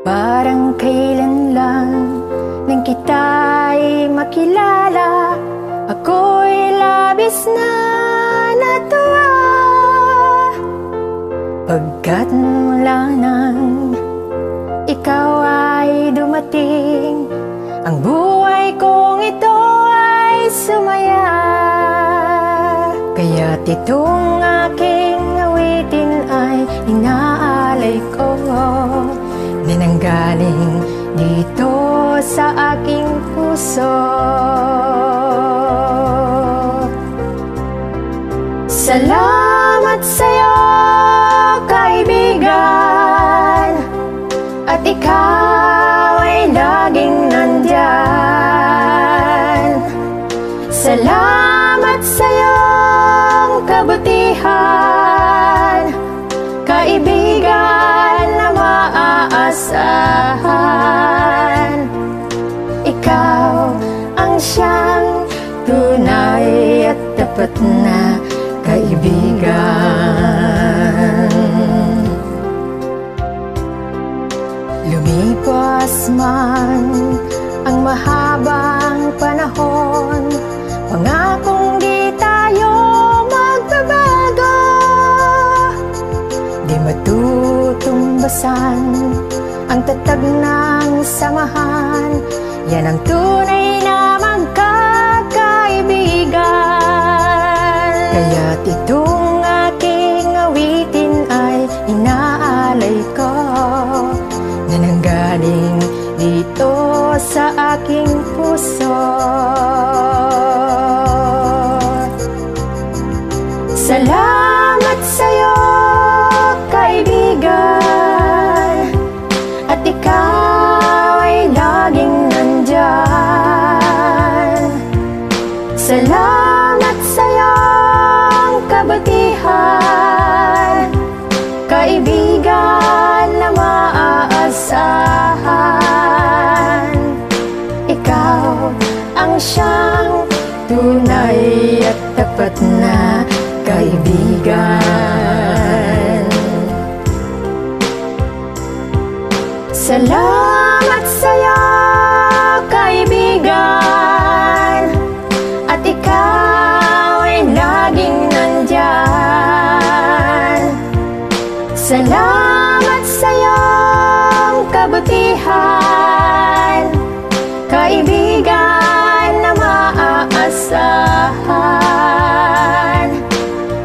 Parang kailan lang nang kita'y makilala, ako'y labis na natuwa. Pagkat mula nang ikaw ay dumating, ang buhay kong ito ay sumaya. Kaya't itong aking awitin ay inaalay ko, na nanggaling dito sa aking puso. Salamat sa'yo, kaibigan, at ikaw ay laging nandyan. Salamat sa'yong kabutihan, kaibigan na maaasahan. Ikaw ang siyang tunay at tapat na kaibigan. Lumipas man ang mahabang panahon, pangakong di tayo magbabago. Di matutumbasan ang tatag ng samahan, yan ang tunay na magkakaibigan. Kaya't itong aking awitin ay inaalay ko, na nanggaling dito sa aking puso. Salamat sa'yo, kaibigan, at ikaw ay laging nandyan. Salamat sa'yong kabutihan, kaibigan na maaasahan. Ikaw ang siyang tunay at tapat na kaibigan. Salamat sa'yo, kaibigan, at ikaw ay laging nandyan. Salamat sa'yong kabutihan, kaibigan na maaasahan.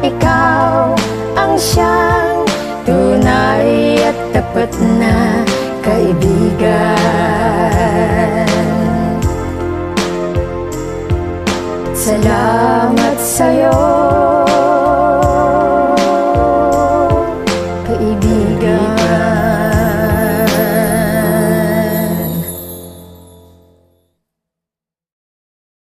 Ikaw ang siyang tunay at tapat na kaibigan. Salamat sa'yo,